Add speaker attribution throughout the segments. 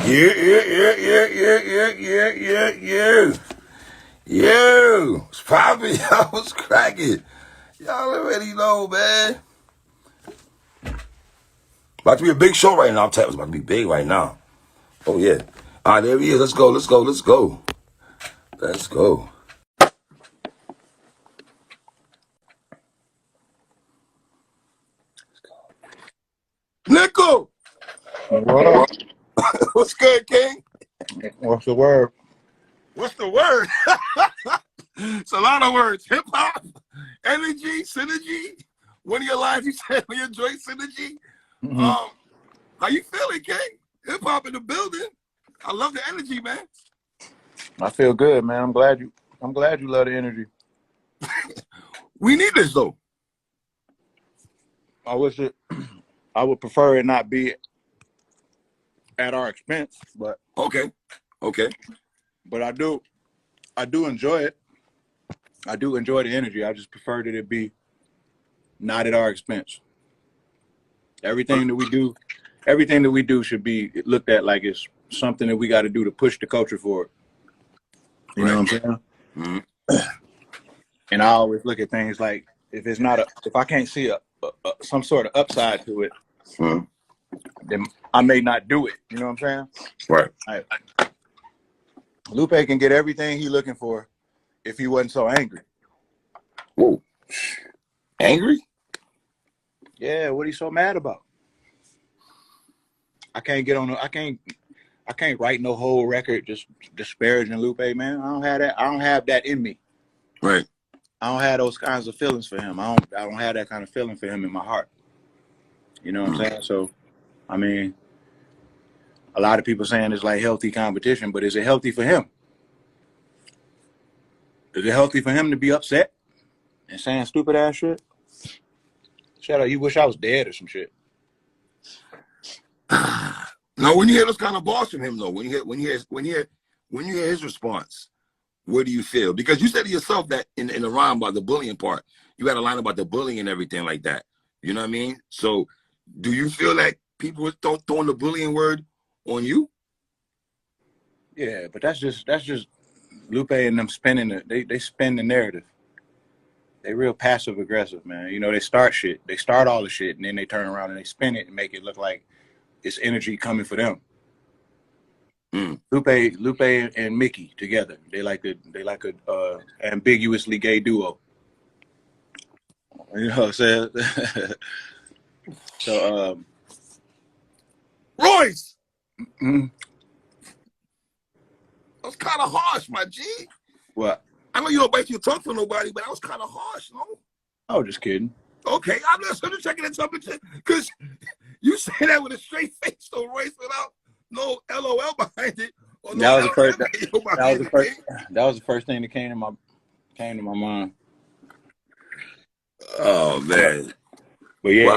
Speaker 1: Yeah. It's popping. Y'all was cracking. Y'all already know, man. About to be a big show right now. I'm telling you, it's about to be big right now. Oh, yeah. All right, there he is. Let's go. Nickel!
Speaker 2: What up?
Speaker 1: What's good, King?
Speaker 2: What's the word?
Speaker 1: What's the word? It's a lot of words. Hip-hop, energy, synergy. One of your lines you said we enjoy synergy.
Speaker 2: Mm-hmm.
Speaker 1: How you feeling, King? Hip-hop in the building. I love the energy, man.
Speaker 2: I feel good, man. I'm glad you love the energy.
Speaker 1: We need this, though.
Speaker 2: I would prefer it not be at our expense, but
Speaker 1: Okay.
Speaker 2: But I do enjoy it. I do enjoy the energy. I just prefer that it be not at our expense. Everything that we do should be looked at like it's something that we got to do to push the culture forward. You know what I'm saying?
Speaker 1: Mm-hmm.
Speaker 2: And I always look at things like if I can't see some sort of upside to it, then I may not do it. You know what I'm saying?
Speaker 1: Right.
Speaker 2: Lupe can get everything he's looking for if he wasn't so angry.
Speaker 1: Whoa. Angry?
Speaker 2: Yeah, what he's so mad about? I can't write no whole record just disparaging Lupe, man. I don't have that in me.
Speaker 1: Right.
Speaker 2: I don't have those kinds of feelings for him. I don't have that kind of feeling for him in my heart. You know what I'm saying? So, I mean, a lot of people saying it's like healthy competition, but is it healthy for him? Is it healthy for him to be upset and saying stupid ass shit? Shut up, you wish I was dead or some shit.
Speaker 1: Now, when you hear those kind of bars from him, though, when you hear his response, what do you feel? Because you said to yourself that in the rhyme about the bullying part, you got a line about the bullying and everything like that. You know what I mean? So, do you feel like people are throwing the bullying word on you?
Speaker 2: Yeah, but that's just Lupe and them they spin the narrative. They real passive aggressive, man. You know, they start all the shit, and then they turn around and they spin it and make it look like it's energy coming for them. Lupe and Mickey together. They like a ambiguously gay duo. You know what I'm saying? So
Speaker 1: Royce!
Speaker 2: mm-hmm.
Speaker 1: That was kind of harsh, my G.
Speaker 2: What?
Speaker 1: I know you don't bite your tongue for nobody, but that was kind of harsh, no?
Speaker 2: I was just kidding.
Speaker 1: Okay, I'm just checking the temperature because you say that with a straight face, though, Royce, without no LOL behind it. Or no
Speaker 2: That was the first thing that came to my mind.
Speaker 1: Oh man!
Speaker 2: But yeah,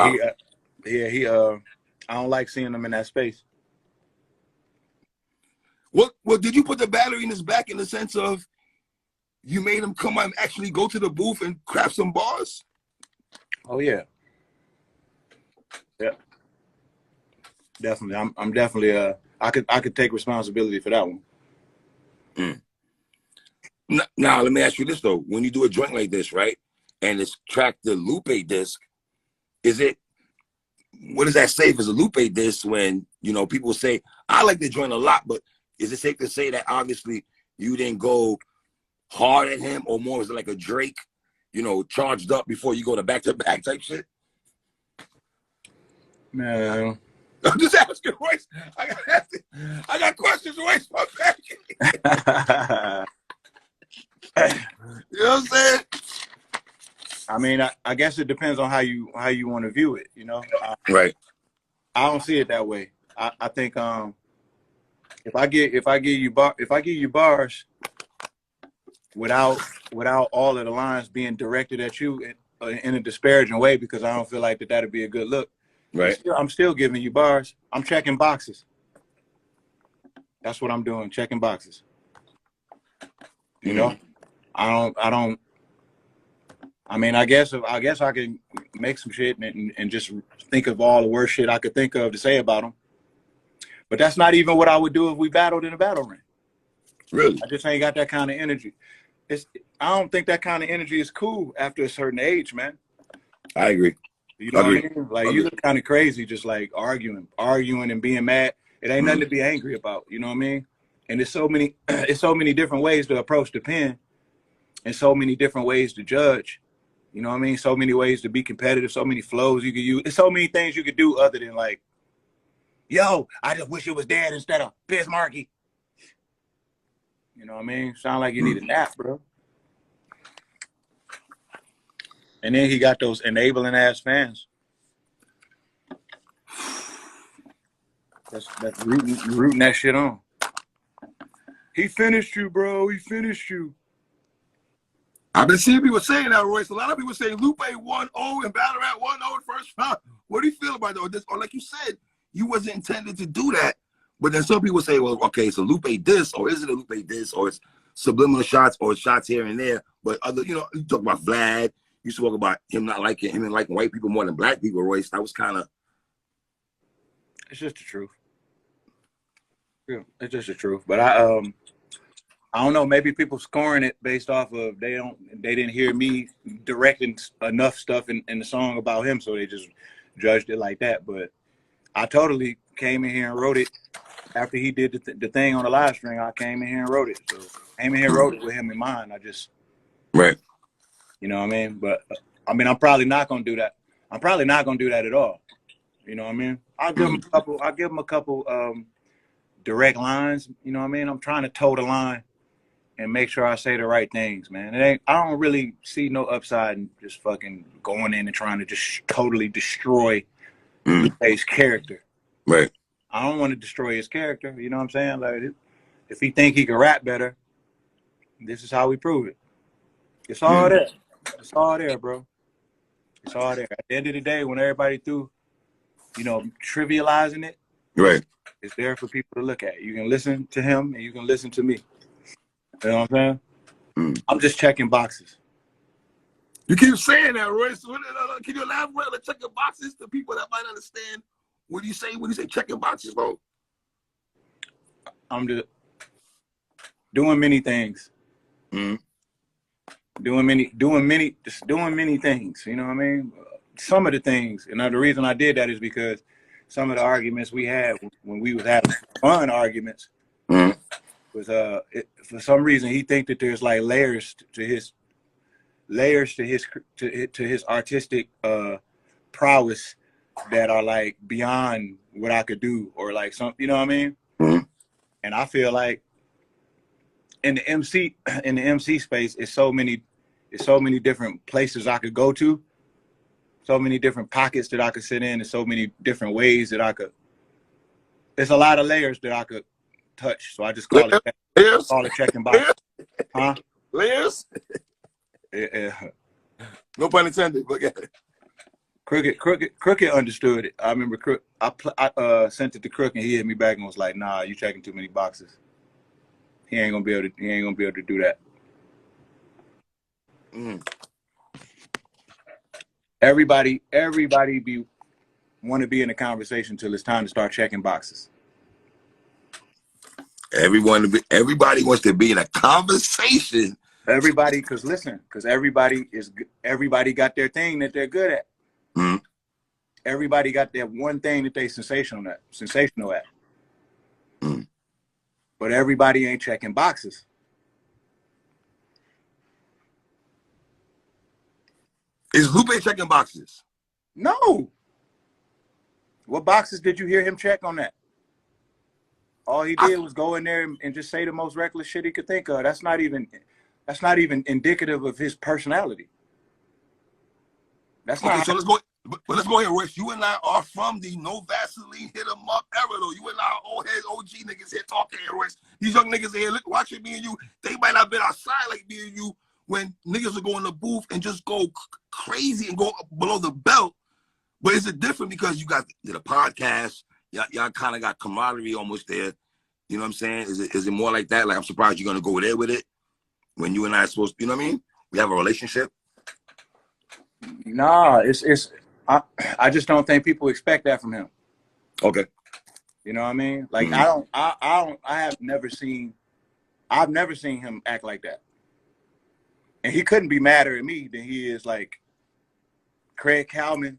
Speaker 1: wow.
Speaker 2: I don't like seeing him in that space.
Speaker 1: Well, did you put the battery in his back in the sense of you made him come out and actually go to the booth and craft some bars?
Speaker 2: Oh yeah, yeah, definitely. I'm definitely I could take responsibility for that one.
Speaker 1: Now let me ask you this though: when you do a joint like this, right, and it's tracked the Lupe disc, what does that say if it's a Lupe disc? When people say I like the joint a lot, but is it safe to say that obviously you didn't go hard at him, or more was it like a Drake, charged up before you go to back type shit?
Speaker 2: No.
Speaker 1: I'm just asking, Royce. I got questions, Royce. You know what I'm saying?
Speaker 2: I mean, I guess it depends on how you want to view it.
Speaker 1: Right.
Speaker 2: I don't see it that way. I think if I give you bars without all of the lines being directed at you in a disparaging way, because I don't feel like that'd be a good look.
Speaker 1: Right.
Speaker 2: I'm still giving you bars. I'm checking boxes. That's what I'm doing, checking boxes. You know, I mean, I guess I can make some shit and just think of all the worst shit I could think of to say about him. But that's not even what I would do if we battled in a battle ring.
Speaker 1: Really?
Speaker 2: I just ain't got that kind of energy. I don't think that kind of energy is cool after a certain age, man.
Speaker 1: I agree.
Speaker 2: You know what I mean? Like you look kind of crazy, just like arguing and being mad. It ain't nothing to be angry about. You know what I mean? And there's so many, it's so many different ways to approach the pen, and so many different ways to judge. You know what I mean? So many ways to be competitive. So many flows you could use. There's so many things you could do other than like, yo, I just wish it was dead instead of Piss Marky. You know what I mean? Sound like you need a nap, bro. And then he got those enabling ass fans. That's rooting that shit on. He finished you, bro. He finished you.
Speaker 1: I've been seeing people saying that, Royce. A lot of people saying Lupe 1-0 and Ballarat 1-0 in first round. What do you feel about that? Or like you said, you wasn't intended to do that. But then some people say, well, okay, so Lupe this, or is it a Lupe this, or it's subliminal shots, or it's shots here and there. But other, you know, you talk about Vlad. You talk about him not liking him and liking white people more than black people, Royce. That was kind of.
Speaker 2: It's just the truth. Yeah, it's just the truth. But I don't know. Maybe people scoring it based off of they didn't hear me directing enough stuff in the song about him, so they just judged it like that. But I totally came in here and wrote it after he did the thing on the live stream. I came in here and wrote it. So I came in here and wrote it with him in mind. I just
Speaker 1: Right.
Speaker 2: You know what I mean? But I mean, I'm probably not gonna do that. I'm probably not gonna do that at all. You know what I mean? I'll give him a couple direct lines. You know what I mean? I'm trying to toe the line and make sure I say the right things, man. I don't really see no upside in just fucking going in and trying to just totally destroy Lupe's character.
Speaker 1: Right.
Speaker 2: I don't want to destroy his character. You know what I'm saying? Like, if he think he can rap better, this is how we prove it. It's all there. It's all there, bro. It's all there. At the end of the day, when everybody through, you know, trivializing it,
Speaker 1: right,
Speaker 2: it's there for people to look at. You can listen to him and you can listen to me. You know what I'm saying? I'm just checking boxes.
Speaker 1: You keep saying that, Royce. Can you elaborate on checking boxes to people that might understand what you say when you say checking boxes, bro?
Speaker 2: I'm just doing many things. Doing many things. You know what I mean? Some of the things, and the reason I did that is because some of the arguments we had when we was having fun arguments was for some reason he think that there's like layers to his artistic prowess that are like beyond what I could do, or like some, you know what I mean? And I feel like in the MC space, it's so many different places I could go to, so many different pockets that I could sit in, and so many different ways that I could. There's a lot of layers that I could touch, so I just call it checking boxes. Huh?
Speaker 1: Layers?
Speaker 2: Yeah.
Speaker 1: No pun intended, but yeah.
Speaker 2: Crooked understood it. I remember I sent it to Crook, and he hit me back and was like, "Nah, you checking too many boxes. He ain't gonna be able to do that." Everybody want to be in a conversation till it's time to start checking boxes.
Speaker 1: Everybody wants to be in a conversation.
Speaker 2: Everybody, because everybody got their thing that they're good at. Everybody got that one thing that they sensational at. But everybody ain't checking boxes.
Speaker 1: Is Lupe checking boxes?
Speaker 2: No. What boxes did you hear him check on that? All he did was go in there and just say the most reckless shit he could think of. That's not even indicative of his personality. That's
Speaker 1: okay.
Speaker 2: Not.
Speaker 1: So let's go here, Royce. You and I are from the no Vaseline hit 'em up era, though. You and I are old heads, OG niggas here talking here, Royce. These young niggas here, look, watching me and you. They might not have been outside like me and you when niggas would go in the booth and just go crazy and go below the belt. But is it different because you got the podcast? Y'all kind of got camaraderie almost there. You know what I'm saying? Is it more like that? Like, I'm surprised you're gonna go there with it when you and I are supposed to, you know what I mean? We have a relationship.
Speaker 2: Nah, I just don't think people expect that from him.
Speaker 1: Okay.
Speaker 2: You know what I mean? Like I have never seen him act like that. And he couldn't be madder at me than he is like Craig Kalman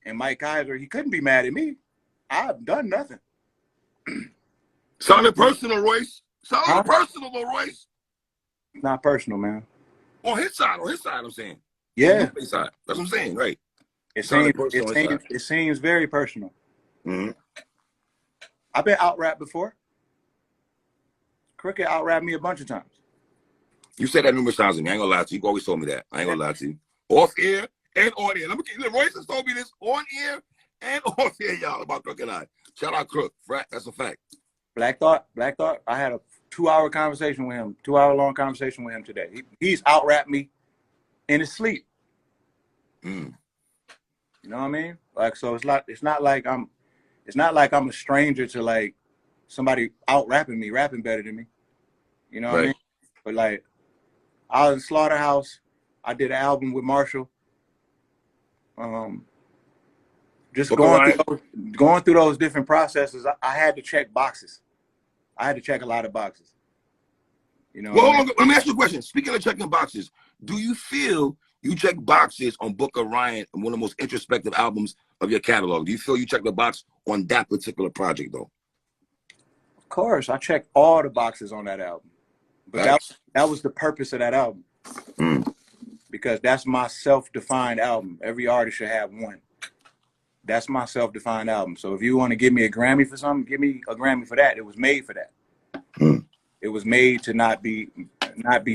Speaker 2: and Mike Kaiser. He couldn't be mad at me. I've done nothing.
Speaker 1: Sounded personal, Royce. Sounded
Speaker 2: Huh?
Speaker 1: personal, though, Royce.
Speaker 2: Not personal, man.
Speaker 1: On his side, I'm saying.
Speaker 2: Yeah.
Speaker 1: On his side. That's what I'm saying, right?
Speaker 2: It
Speaker 1: Sounded
Speaker 2: seems
Speaker 1: personal on his side.
Speaker 2: it seems very personal.
Speaker 1: Mm-hmm.
Speaker 2: I've been out-rapped before. Cricket out-rapped me a bunch of times.
Speaker 1: You said that numerous times to me. I ain't gonna lie to you. You always told me that. I ain't gonna lie to you. Off air and on air. Royce has told me this on air and off air, y'all, about Crook and I. Shout out Crook. That's a fact.
Speaker 2: Black Thought. I had a 2-hour conversation with him, 2-hour-long conversation with him today. He's out-rapped me in his sleep.
Speaker 1: Mm.
Speaker 2: You know what I mean? Like, so it's not like I'm a stranger to like somebody out-rapping me, rapping better than me. You know what I mean? But like, I was in Slaughterhouse. I did an album with Marshall. Just going through those different processes, I had to check boxes. I had to check a lot of boxes. You know.
Speaker 1: Well, let me ask you a question. Speaking of checking boxes, do you feel you check boxes on Book of Ryan, one of the most introspective albums of your catalog? Do you feel you check the box on that particular project, though?
Speaker 2: Of course, I checked all the boxes on that album. But that was the purpose of that album.
Speaker 1: Mm.
Speaker 2: Because that's my self-defined album. Every artist should have one. That's my self-defined album. So if you want to give me a Grammy for something, give me a Grammy for that. It was made for that.
Speaker 1: Mm.
Speaker 2: It was made to not be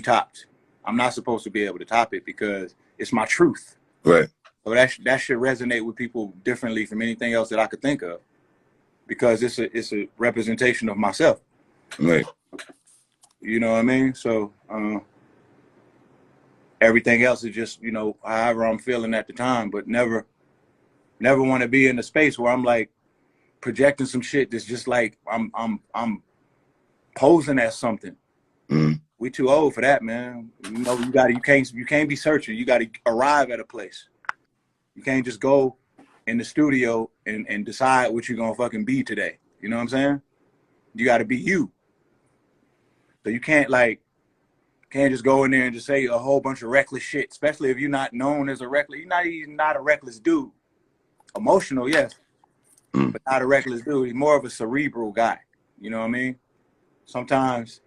Speaker 2: topped. I'm not supposed to be able to top it because it's my truth.
Speaker 1: Right.
Speaker 2: So that should resonate with people differently from anything else that I could think of, because it's a representation of myself.
Speaker 1: Right.
Speaker 2: You know what I mean? So everything else is just, you know, however I'm feeling at the time, but never want to be in a space where I'm like projecting some shit that's just like I'm posing as something.
Speaker 1: Mm.
Speaker 2: We too old for that, man. You know, you can't be searching. You got to arrive at a place. You can't just go in the studio and decide what you're gonna fucking be today. You know what I'm saying? You got to be you. So you can't just go in there and just say a whole bunch of reckless shit, especially if you're not known as a reckless. You're not a reckless dude. Emotional, yes, but not a reckless dude. He's more of a cerebral guy. You know what I mean? Sometimes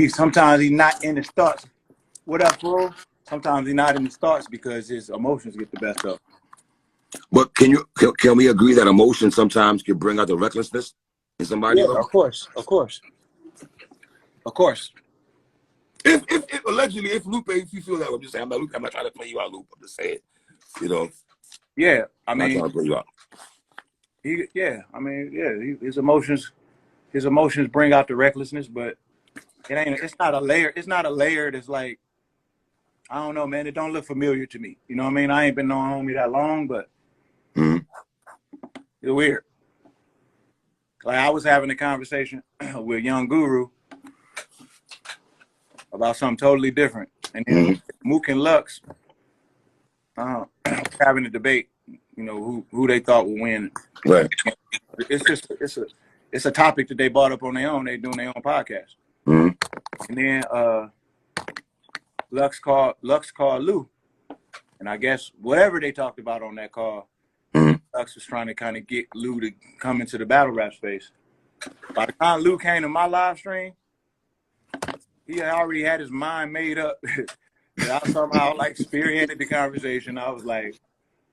Speaker 2: sometimes he's not in his thoughts. What up, bro? Sometimes he's not in his thoughts because his emotions get the best of him.
Speaker 1: But can we agree that emotion sometimes can bring out the recklessness in somebody?
Speaker 2: Yeah, of course.
Speaker 1: If allegedly, Lupe, if you feel that, I'm just saying, I'm not trying to play you out, Lupe. I'm just saying, you know.
Speaker 2: Yeah, I'm
Speaker 1: not trying to play you out.
Speaker 2: His emotions bring out the recklessness, but it's not a layer. It's not a layer that's like, I don't know, man. It don't look familiar to me. You know what I mean? I ain't been knowing homie that long, but it's weird. Like, I was having a conversation with Young Guru about something totally different, and then Mook and Lux having a debate. You know, who they thought would win.
Speaker 1: Right.
Speaker 2: It's a topic that they brought up on their own. They doing their own podcast. And then Lux called Lou, and I guess whatever they talked about on that call, Lux was trying to kind of get Lou to come into the battle rap space. By the time Lou came to my live stream, he already had his mind made up that I somehow like spearheaded the conversation. I was like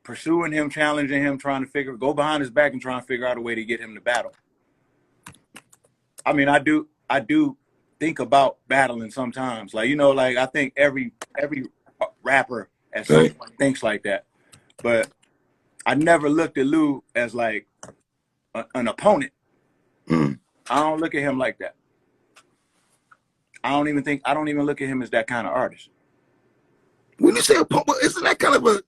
Speaker 2: pursuing him, challenging him, trying to go behind his back and trying to figure out a way to get him to battle. I mean, I do think about battling sometimes. Like, you know, like I think every rapper at some point thinks like that. But I never looked at Lou as like an opponent. I don't look at him like that. I don't even look at him as that kind of artist.
Speaker 1: When you say opponent, isn't that kind of a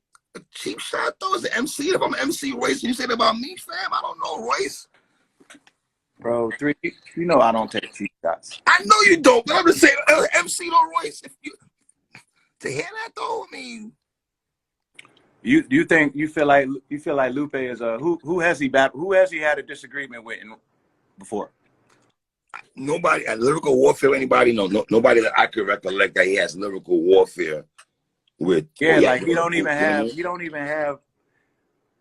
Speaker 1: cheap shot though? As an MC, if I'm an MC Royce, and you say that about me, fam, I don't know, Royce.
Speaker 2: Bro, you know I don't take cheap shots.
Speaker 1: I know you don't, but I'm just saying, MC though, Royce. To hear that though, I mean,
Speaker 2: You feel like Lupe is who has he had a disagreement with before?
Speaker 1: Nobody at lyrical warfare. Anybody? No, nobody that I could recollect that he has lyrical warfare with.
Speaker 2: Yeah, like he don't even have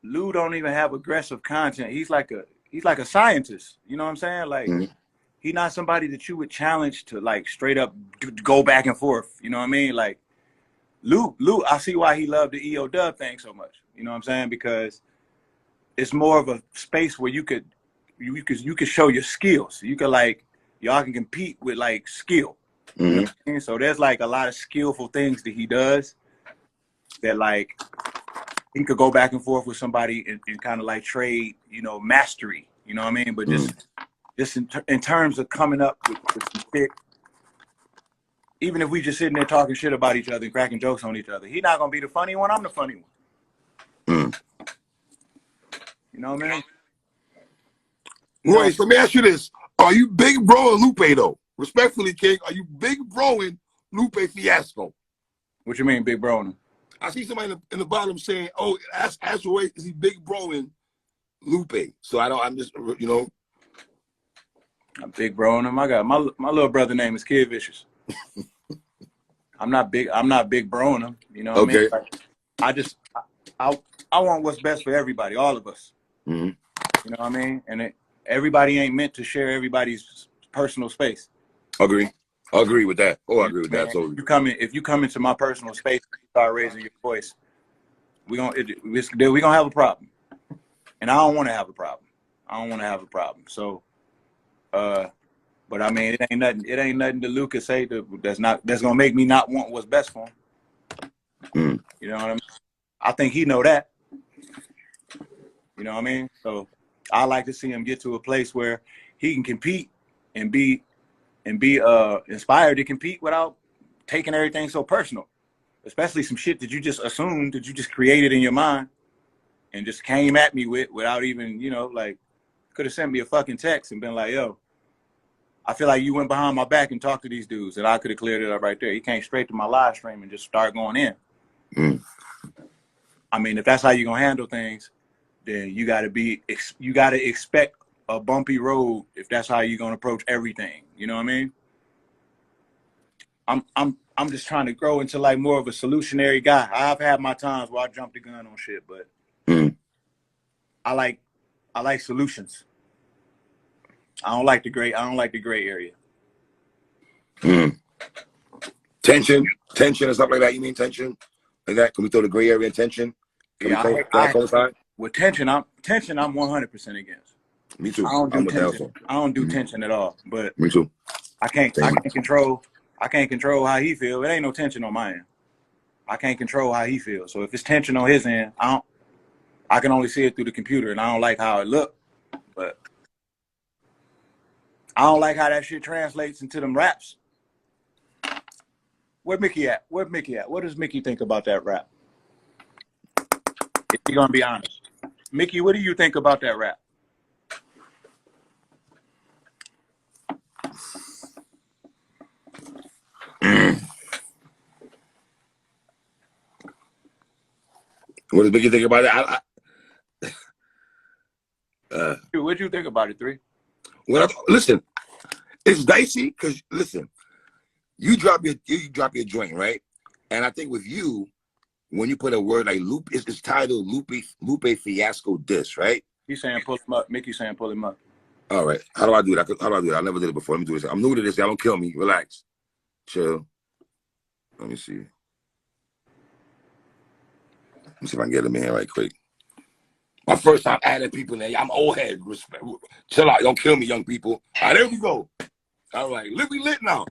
Speaker 2: Lou don't even have aggressive content. He's like a scientist. You know what I'm saying? Like he's not somebody that you would challenge to like straight up go back and forth. You know what I mean? Like Lou, I see why he loved the EO Dub thing so much. You know what I'm saying? Because it's more of a space where you could show your skills. You could like y'all can compete with like skill. You know what I mean? So there's like a lot of skillful things that he does that like he could go back and forth with somebody and kind of like trade, you know, mastery. You know what I mean? But just in terms of coming up with some shit, even if we just sitting there talking shit about each other and cracking jokes on each other, he's not gonna be the funny one. I'm the funny one. You know what I mean?
Speaker 1: Royce, let me ask you this: are you big bro Lupe though? Respectfully, King, are you big broing Lupe Fiasco?
Speaker 2: What you mean, big bro?
Speaker 1: I see somebody in the bottom saying, "Oh, ask Royce, is he big broing Lupe?" So I'm just, you know,
Speaker 2: I'm big broing him. I got my little brother name is Kid Vicious. I'm not big broing him. You know what I mean? Like, I want what's best for everybody, all of us. You know what I mean? And everybody ain't meant to share everybody's personal space.
Speaker 1: Agree with that. Oh, I agree with that. So
Speaker 2: if you come into my personal space and start raising your voice, we're gonna have a problem. And I don't want to have a problem. So but I mean, it ain't nothing that Luke could say that's gonna make me not want what's best for him. You know what I mean? I think he know that. You know what I mean? So I like to see him get to a place where he can compete and be inspired to compete without taking everything so personal. Especially some shit that you just assumed, that you just created in your mind and just came at me with without even, you know, like could have sent me a fucking text and been like, yo, I feel like you went behind my back and talked to these dudes, and I could have cleared it up right there. He came straight to my live stream and just start going in. I mean, if that's how you're gonna handle things, then you gotta expect a bumpy road if that's how you're gonna approach everything. You know what I mean? I'm just trying to grow into like more of a solutionary guy. I've had my times where I jumped the gun on shit, but I like solutions. I don't like the gray area.
Speaker 1: Tension and stuff like that. You mean tension? Like that? Can we throw the gray area in tension?
Speaker 2: With tension, I'm 100% against.
Speaker 1: Me too.
Speaker 2: I don't do tension at all. But
Speaker 1: me too.
Speaker 2: I can't control how he feels. It ain't no tension on my end. I can't control how he feels. So if it's tension on his end, I can only see it through the computer, and I don't like how it look. But I don't like how that shit translates into them raps. Where Mickey at? What does Mickey think about that rap? If you're gonna be honest, Mickey, what do you think about that rap?
Speaker 1: What does Mickey think about it?
Speaker 2: What'd you think about it, 3?
Speaker 1: Listen, it's dicey because listen, you drop your joint, right? And I think with you, when you put a word like Lupe, it's titled Lupe Fiasco Diss, right?
Speaker 2: He's saying pull him up. Mickey's saying pull him up.
Speaker 1: All right. How do I do that? I never did it before. Let me do this. I'm new to this. Y'all don't kill me. Relax. Chill. Let me see. Let me see if I can get him in here right quick. My first time adding people in. I'm old head. Respect. Chill out. Don't kill me, young people. All right, there we go. All right. We lit now.